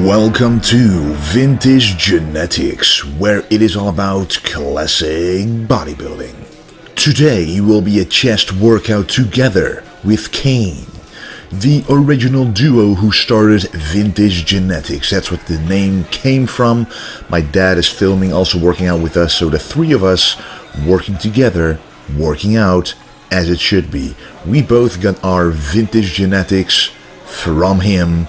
Welcome to Vintage Genetics, where it is all about classic bodybuilding. Today will be a chest workout together with KANE, the original duo who started Vintage Genetics. That's what the name came from. My dad is filming, also working out with us, so the three of us working together, working out as it should be. We both got our Vintage Genetics from him,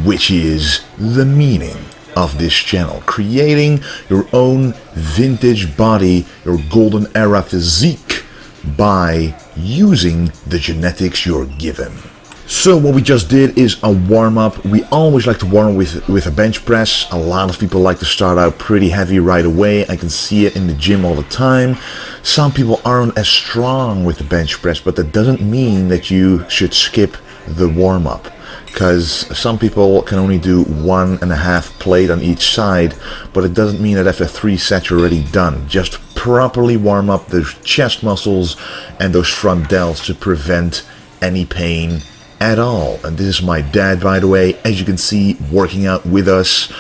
which is the meaning of this channel. Creating your own vintage body, your golden era physique, by using the genetics you're given. So what we just did is a warm-up. We always like to warm up with a bench press. A lot of people like to start out pretty heavy right away. I can see it in the gym all the time. Some people aren't as strong with the bench press, but that doesn't mean that you should skip the warm-up, because some people can only do 1.5 plate on each side, but it doesn't mean that after 3 sets you're already done. Just properly warm up those chest muscles and those front delts to prevent any pain at all. And this is my dad, by the way, as you can see, working out with us.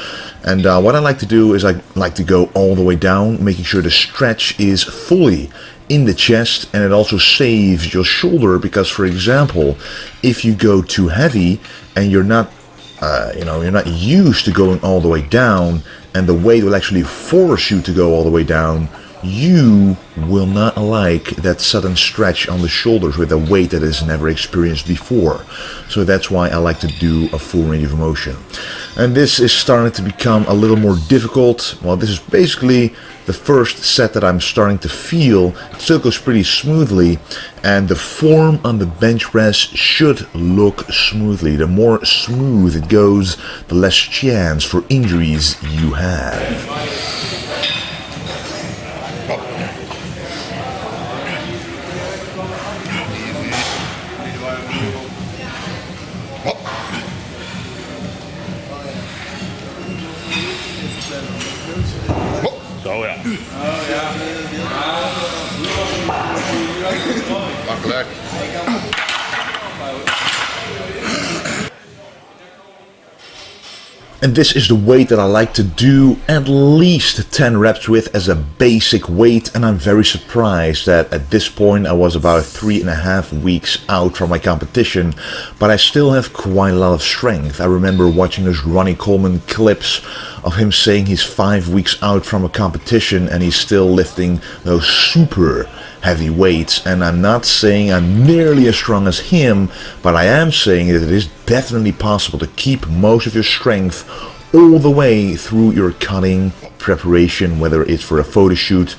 And what I like to do is I like to go all the way down, making sure the stretch is fully in the chest, and it also saves your shoulder, because, for example, if you go too heavy and you're not you're not used to going all the way down, and the weight will actually force you to go all the way down, you will not like that sudden stretch on the shoulders with a weight that is never experienced before. So that's why I like to do a full range of motion. And this is starting to become a little more difficult. Well, this is basically the first set that I'm starting to feel. It still goes pretty smoothly, and the form on the bench press should look smoothly. The more smooth it goes, the less chance for injuries you have. Zo ja. Makkelijk. And this is the weight that I like to do at least 10 reps with as a basic weight, and I'm very surprised that at this point I was about 3.5 weeks out from my competition, but I still have quite a lot of strength. I remember watching those Ronnie Coleman clips of him saying he's 5 weeks out from a competition and he's still lifting those super heavy weights. And I'm not saying I'm nearly as strong as him, but I am saying that it is definitely possible to keep most of your strength all the way through your cutting preparation, whether it's for a photo shoot,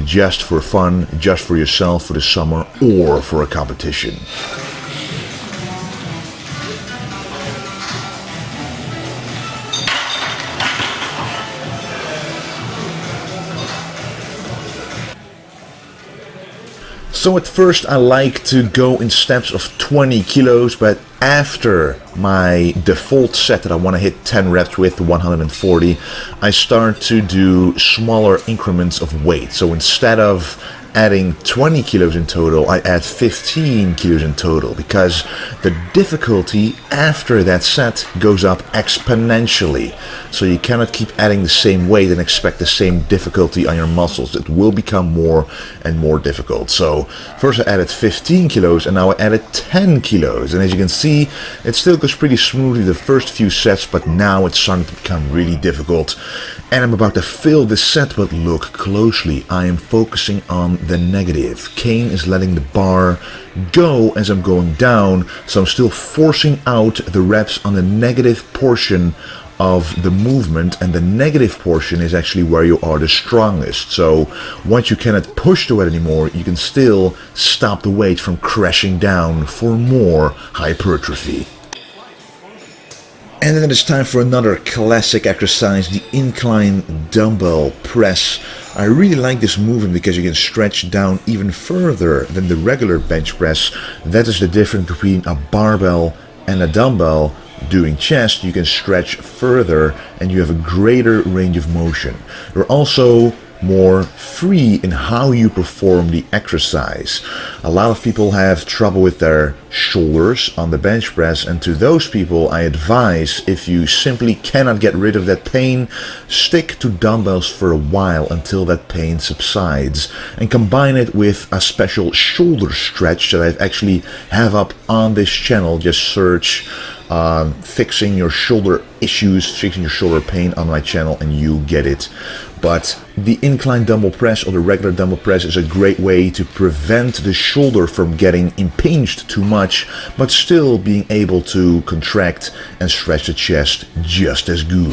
just for fun, just for yourself for the summer, or for a competition. So at first I like to go in steps of 20 kilos, but after my default set that I want to hit 10 reps with, 140, I start to do smaller increments of weight. So instead of adding 20 kilos in total, I add 15 kilos in total, because the difficulty after that set goes up exponentially. So you cannot keep adding the same weight and expect the same difficulty on your muscles. It will become more and more difficult. So first I added 15 kilos and now I added 10 kilos. And as you can see, it still goes pretty smoothly the first few sets, but now it's starting to become really difficult. And I'm about to fill this set, but look closely. I am focusing on the negative. KANE is letting the bar go as I'm going down, so I'm still forcing out the reps on the negative portion of the movement, and the negative portion is actually where you are the strongest. So once you cannot push the weight anymore, you can still stop the weight from crashing down for more hypertrophy. And then it's time for another classic exercise, the incline dumbbell press. I really like this movement because you can stretch down even further than the regular bench press. That is the difference between a barbell and a dumbbell. Doing chest, you can stretch further and you have a greater range of motion. You're also more free in how you perform the exercise. A lot of people have trouble with their shoulders on the bench press, and to those people I advise, if you simply cannot get rid of that pain, stick to dumbbells for a while until that pain subsides, and combine it with a special shoulder stretch that I actually have up on this channel. Just search fixing your shoulder issues, fixing your shoulder pain on my channel, and you get it. But the incline dumbbell press or the regular dumbbell press is a great way to prevent the shoulder from getting impinged too much, but still being able to contract and stretch the chest just as good.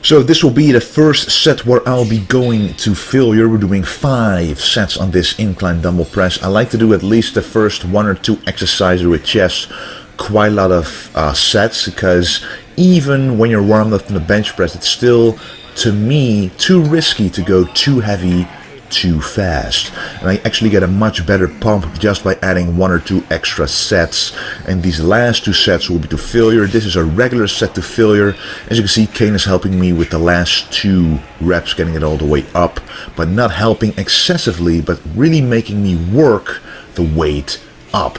So this will be the first set where I'll be going to failure. We're doing 5 sets on this incline dumbbell press. I like to do at least the first 1 or 2 exercises with chest, quite a lot of sets, because even when you're warmed up from the bench press, it's still, to me, too risky to go too heavy too fast, and I actually get a much better pump just by adding 1 or 2 extra sets. And these last 2 sets will be to failure. This is a regular set to failure. As you can see, KANE is helping me with the last 2 reps, getting it all the way up, but not helping excessively, but really making me work the weight up.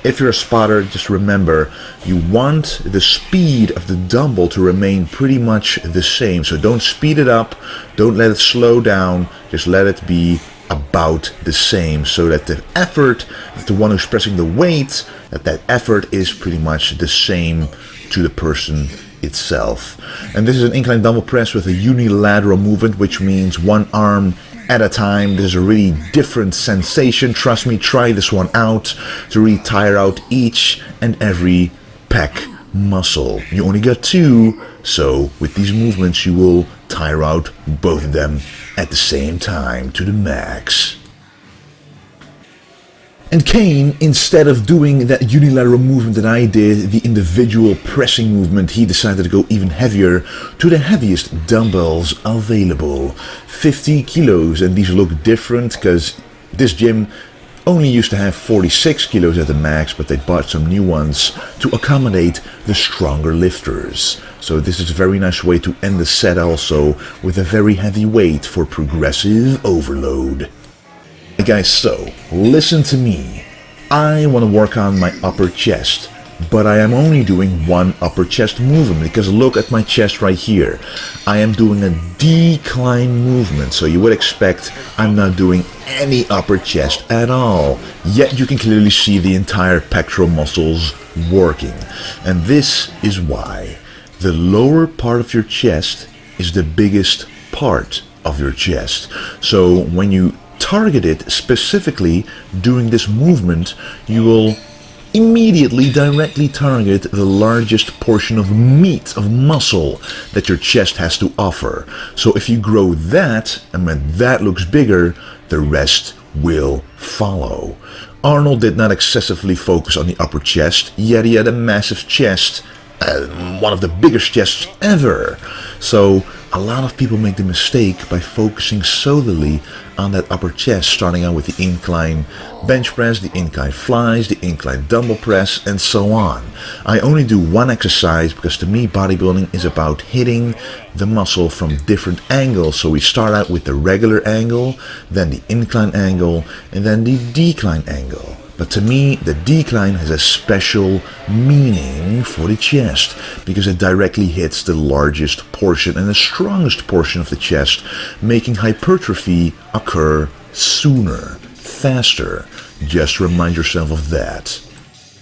If you're a spotter, just remember, you want the speed of the dumbbell to remain pretty much the same. So don't speed it up, don't let it slow down, just let it be about the same, so that the effort of the one who's pressing the weight, that effort is pretty much the same to the person itself. And this is an incline dumbbell press with a unilateral movement, which means one arm at a time. This is a really different sensation. Trust me, try this one out to really tire out each and every pec muscle. You only got 2, so with these movements you will tire out both of them at the same time to the max. And KANE, instead of doing that unilateral movement that I did, the individual pressing movement, he decided to go even heavier to the heaviest dumbbells available. 50 kilos, and these look different because this gym only used to have 46 kilos at the max, but they bought some new ones to accommodate the stronger lifters. So this is a very nice way to end the set also, with a very heavy weight for progressive overload. Hey guys, so listen to me. I want to work on my upper chest, but I am only doing 1 upper chest movement, because look at my chest right here. I am doing a decline movement, so you would expect I'm not doing any upper chest at all. Yet you can clearly see the entire pectoral muscles working. And this is why. The lower part of your chest is the biggest part of your chest. So when you target it specifically during this movement, you will immediately directly target the largest portion of meat, of muscle that your chest has to offer. So if you grow that, and when that looks bigger, the rest will follow. Arnold did not excessively focus on the upper chest, yet he had a massive chest, one of the biggest chests ever. So a lot of people make the mistake by focusing solely on that upper chest, starting out with the incline bench press, the incline flies, the incline dumbbell press, and so on. I only do 1 exercise because to me bodybuilding is about hitting the muscle from different angles. So we start out with the regular angle, then the incline angle, and then the decline angle. But to me, the decline has a special meaning for the chest because it directly hits the largest portion and the strongest portion of the chest, making hypertrophy occur sooner, faster. Just remind yourself of that.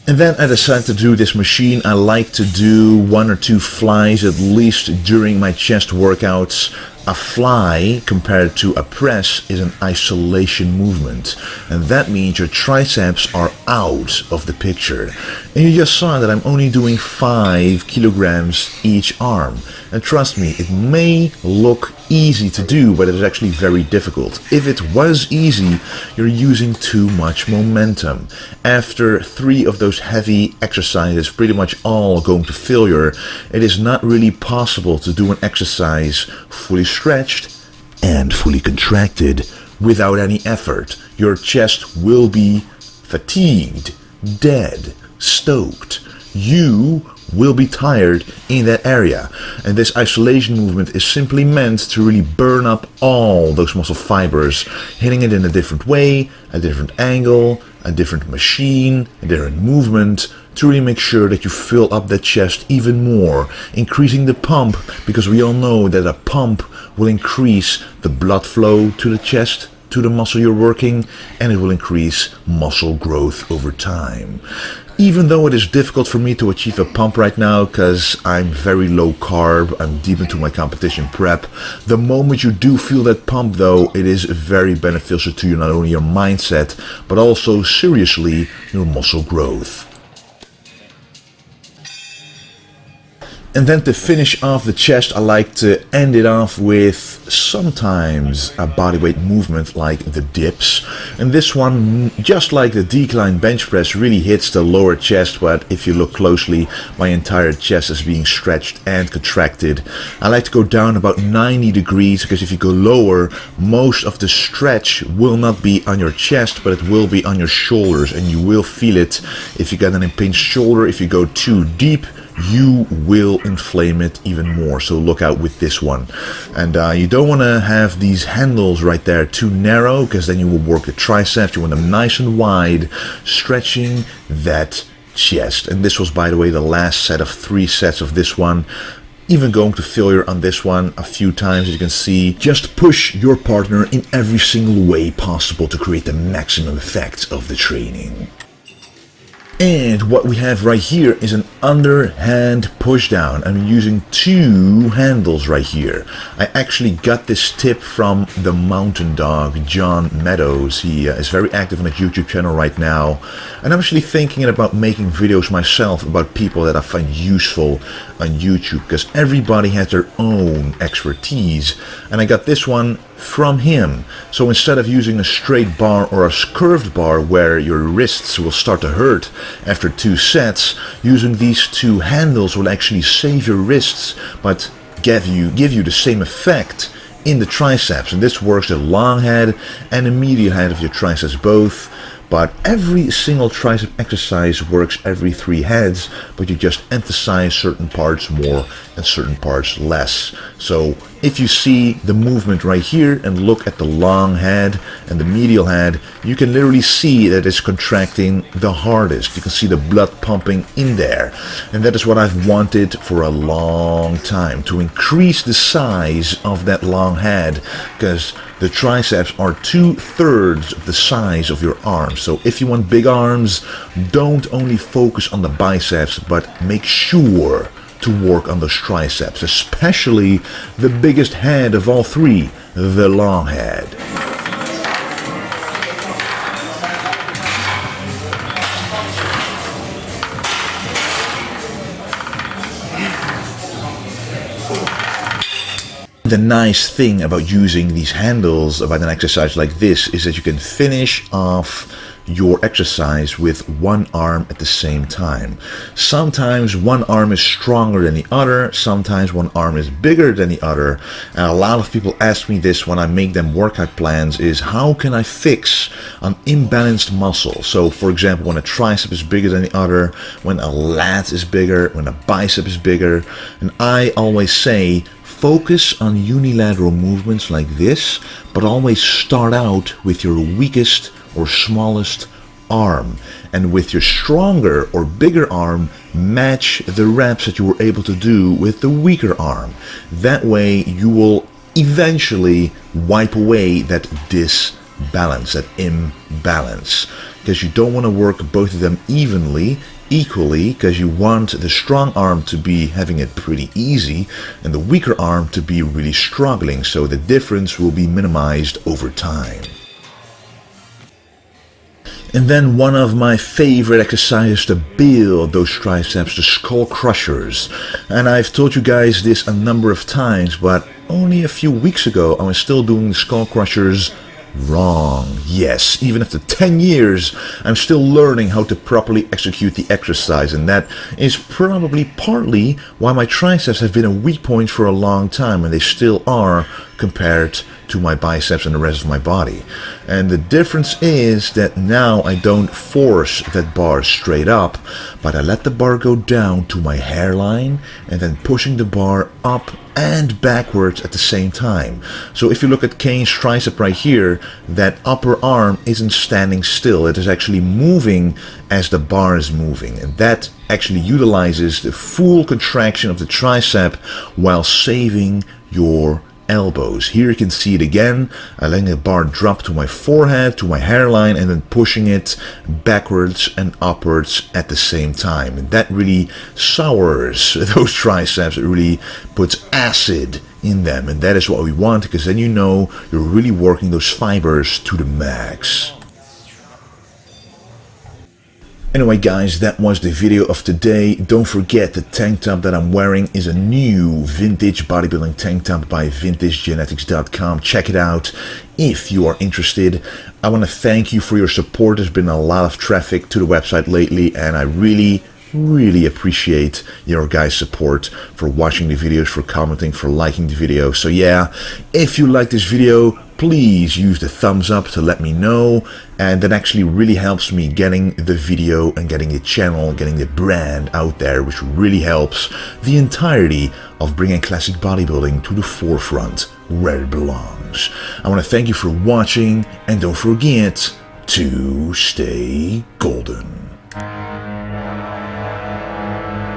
And then I decided to do this machine. I like to do 1 or 2 flies at least during my chest workouts. A fly compared to a press is an isolation movement, and that means your triceps are out of the picture. And you just saw that I'm only doing 5 kilograms each arm. And trust me, it may look easy to do, but it is actually very difficult. If it was easy, you're using too much momentum. After 3 of those heavy exercises, pretty much all going to failure, it is not really possible to do an exercise fully stretched and fully contracted without any effort. Your chest will be fatigued dead, stoked. You will be tired in that area, and this isolation movement is simply meant to really burn up all those muscle fibers, hitting it in a different way, a different angle, a different machine, a different movement, to really make sure that you fill up that chest even more, increasing the pump, because we all know that a pump will increase the blood flow to the chest, to the muscle you're working, and it will increase muscle growth over time. Even though it is difficult for me to achieve a pump right now because I'm very low carb, I'm deep into my competition prep, the moment you do feel that pump though, it is very beneficial to you, not only your mindset, but also seriously your muscle growth. And then to finish off the chest, I like to end it off with sometimes a bodyweight movement like the dips. And this one, just like the decline bench press, really hits the lower chest, but if you look closely, my entire chest is being stretched and contracted. I like to go down about 90 degrees, because if you go lower, most of the stretch will not be on your chest, but it will be on your shoulders, and you will feel it if you get an impinged shoulder. If you go too deep, you will inflame it even more, so look out with this one. And you don't want to have these handles right there too narrow, because then you will work the triceps. You want them nice and wide, stretching that chest. And this was, by the way, the last set of 3 sets of this one. Even going to failure on this one a few times, as you can see. Just push your partner in every single way possible to create the maximum effect of the training. And what we have right here is an underhand push down. I'm using 2 handles right here. I actually got this tip from the mountain dog, John Meadows. He is very active on his YouTube channel right now. And I'm actually thinking about making videos myself about people that I find useful on YouTube, because everybody has their own expertise. And I got this one from him. So instead of using a straight bar or a curved bar where your wrists will start to hurt after 2 sets, using these 2 handles will actually save your wrists but give you the same effect in the triceps. And this works the long head and the medial head of your triceps both. But every single tricep exercise works every 3 heads, but you just emphasize certain parts more and certain parts less. So if you see the movement right here and look at the long head and the medial head, you can literally see that it's contracting the hardest. You can see the blood pumping in there. And that is what I've wanted for a long time, to increase the size of that long head, because the triceps are 2/3 of the size of your arms. So if you want big arms, don't only focus on the biceps, but make sure to work on those triceps, especially the biggest head of all 3, the long head. The nice thing about using these handles about an exercise like this is that you can finish off your exercise with one arm at the same time. Sometimes one arm is stronger than the other, sometimes one arm is bigger than the other, and a lot of people ask me this when I make them workout plans, is how can I fix an imbalanced muscle? So for example, when a tricep is bigger than the other, when a lat is bigger, when a bicep is bigger, and I always say, focus on unilateral movements like this, but always start out with your weakest or smallest arm, and with your stronger or bigger arm, match the reps that you were able to do with the weaker arm. That way you will eventually wipe away that disbalance, that imbalance, because you don't want to work both of them equally, because you want the strong arm to be having it pretty easy and the weaker arm to be really struggling, so the difference will be minimized over time. And then one of my favorite exercises to build those triceps, the skull crushers. And I've told you guys this a number of times, but only a few weeks ago I was still doing the skull crushers wrong. Yes, even after 10 years, I'm still learning how to properly execute the exercise, and that is probably partly why my triceps have been a weak point for a long time, and they still are compared to my biceps and the rest of my body. And the difference is that now I don't force that bar straight up, but I let the bar go down to my hairline and then pushing the bar up and backwards at the same time. So if you look at Kane's tricep right here, that upper arm isn't standing still. It is actually moving as the bar is moving, and that actually utilizes the full contraction of the tricep while saving your elbows. Here you can see it again. I letting the bar drop to my forehead, to my hairline, and then pushing it backwards and upwards at the same time. And that really sours those triceps. It really puts acid in them. And that is what we want, because then you know you're really working those fibers to the max. Anyway guys, that was the video of today. Don't forget the tank top that I'm wearing is a new vintage bodybuilding tank top by vintagegenetics.com. Check it out if you are interested. I want to thank you for your support. There's been a lot of traffic to the website lately, and I really appreciate your guys' support for watching the videos, for commenting, for liking the video. So yeah, if you like this video, please use the thumbs up to let me know, and that actually really helps me getting the video and getting the channel, getting the brand out there, which really helps the entirety of bringing classic bodybuilding to the forefront where it belongs. I want to thank you for watching, and don't forget to stay golden.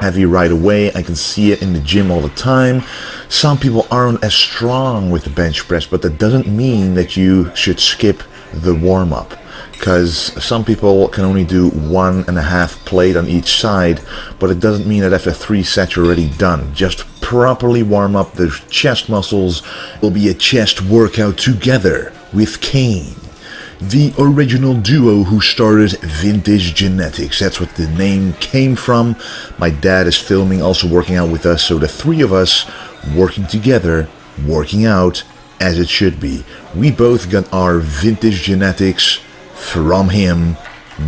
Heavy right away. I can see it in the gym all the time. Some people aren't as strong with the bench press, but that doesn't mean that you should skip the warm-up, because some people can only do 1.5 plate on each side, but it doesn't mean that after 3 sets you're already done. Just properly warm up the chest muscles. Will be a chest workout together with Kane, the original duo who started Vintage Genetics. That's what the name came from. My dad is filming, also working out with us, so the 3 of us working together, working out as it should be. We both got our Vintage Genetics from him,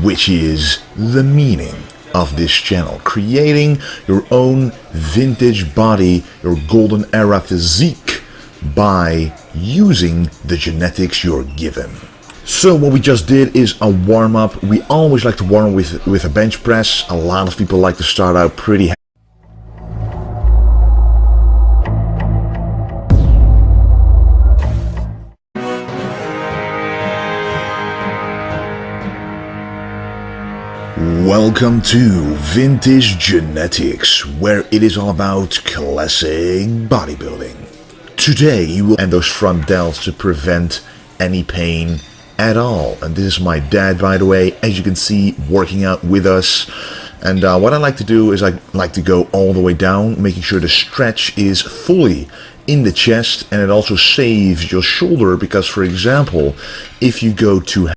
which is the meaning of this channel. Creating your own vintage body, your golden era physique, by using the genetics you're given. So what we just did is a warm-up. We always like to warm up with a bench press. A lot of people like to start out pretty heavy. Welcome to Vintage Genetics, where it is all about classic bodybuilding. Today you will end those front delts to prevent any pain at all. And this is my dad, by the way, as you can see, working out with us. And what I like to do is I like to go all the way down, making sure the stretch is fully in the chest, and it also saves your shoulder, because for example, if you go too